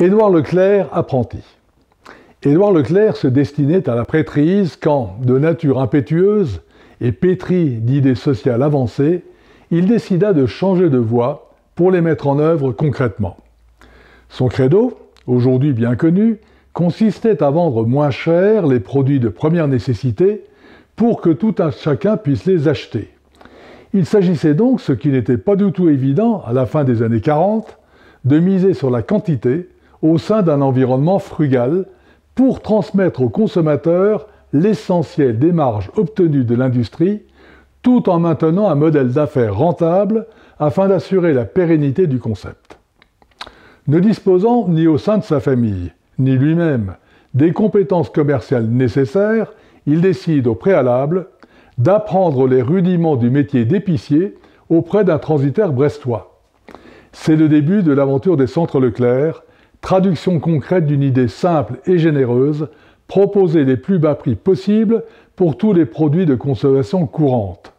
Édouard Leclerc, apprenti. Édouard Leclerc se destinait à la prêtrise quand, de nature impétueuse et pétri d'idées sociales avancées, il décida de changer de voie pour les mettre en œuvre concrètement. Son credo, aujourd'hui bien connu, consistait à vendre moins cher les produits de première nécessité pour que tout un chacun puisse les acheter. Il s'agissait donc, ce qui n'était pas du tout évident à la fin des années 40, de miser sur la quantité au sein d'un environnement frugal pour transmettre aux consommateurs l'essentiel des marges obtenues de l'industrie, tout en maintenant un modèle d'affaires rentable afin d'assurer la pérennité du concept. Ne disposant ni au sein de sa famille, ni lui-même, des compétences commerciales nécessaires, il décide au préalable d'apprendre les rudiments du métier d'épicier auprès d'un transitaire brestois. C'est le début de l'aventure des Centres Leclerc, traduction concrète d'une idée simple et généreuse, proposer les plus bas prix possibles pour tous les produits de consommation courante.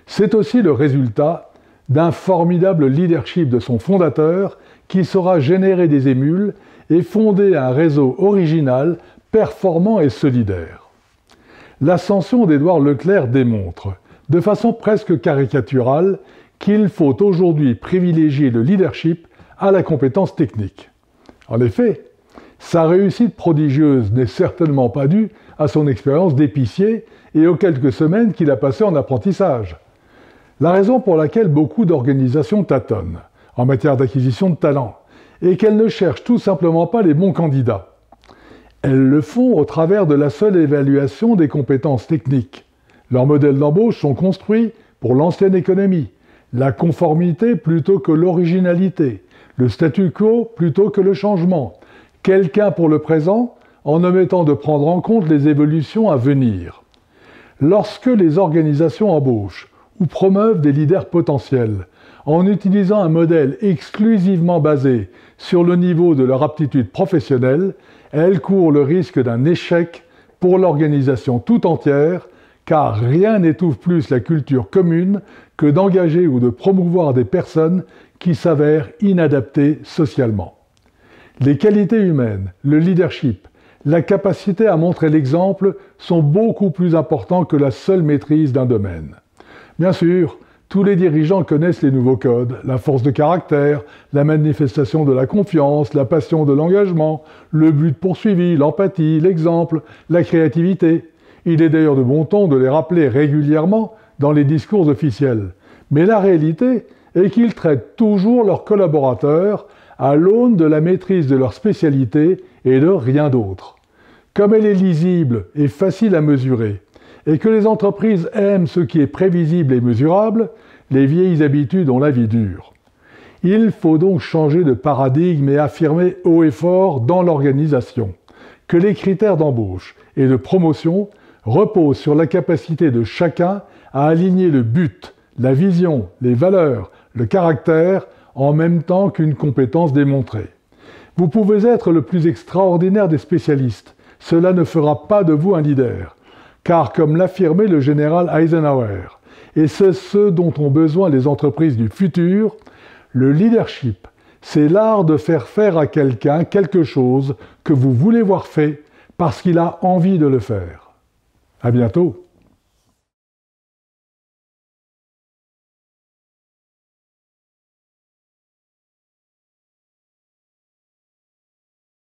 C'est aussi le résultat d'un formidable leadership de son fondateur qui saura générer des émules et fonder un réseau original, performant et solidaire. L'ascension d'Édouard Leclerc démontre, de façon presque caricaturale, qu'il faut aujourd'hui privilégier le leadership à la compétence technique. En effet, sa réussite prodigieuse n'est certainement pas due à son expérience d'épicier et aux quelques semaines qu'il a passées en apprentissage. La raison pour laquelle beaucoup d'organisations tâtonnent en matière d'acquisition de talents est qu'elles ne cherchent tout simplement pas les bons candidats. Elles le font au travers de la seule évaluation des compétences techniques. Leurs modèles d'embauche sont construits pour l'ancienne économie, la conformité plutôt que l'originalité, le statu quo plutôt que le changement, quelqu'un pour le présent en omettant de prendre en compte les évolutions à venir. Lorsque les organisations embauchent ou promeuvent des leaders potentiels en utilisant un modèle exclusivement basé sur le niveau de leur aptitude professionnelle, elles courent le risque d'un échec pour l'organisation tout entière, car rien n'étouffe plus la culture commune que d'engager ou de promouvoir des personnes qui s'avèrent inadaptées socialement. Les qualités humaines, le leadership, la capacité à montrer l'exemple sont beaucoup plus importants que la seule maîtrise d'un domaine. Bien sûr, tous les dirigeants connaissent les nouveaux codes, la force de caractère, la manifestation de la confiance, la passion de l'engagement, le but poursuivi, l'empathie, l'exemple, la créativité. Il est d'ailleurs de bon ton de les rappeler régulièrement dans les discours officiels. Mais la réalité est qu'ils traitent toujours leurs collaborateurs à l'aune de la maîtrise de leur spécialité et de rien d'autre. Comme elle est lisible et facile à mesurer, et que les entreprises aiment ce qui est prévisible et mesurable, les vieilles habitudes ont la vie dure. Il faut donc changer de paradigme et affirmer haut et fort dans l'organisation que les critères d'embauche et de promotion reposent sur la capacité de chacun à aligner le but, la vision, les valeurs, le caractère, en même temps qu'une compétence démontrée. Vous pouvez être le plus extraordinaire des spécialistes, cela ne fera pas de vous un leader. Car comme l'affirmait le général Eisenhower, et c'est ce dont ont besoin les entreprises du futur, le leadership, c'est l'art de faire faire à quelqu'un quelque chose que vous voulez voir fait parce qu'il a envie de le faire. À bientôt.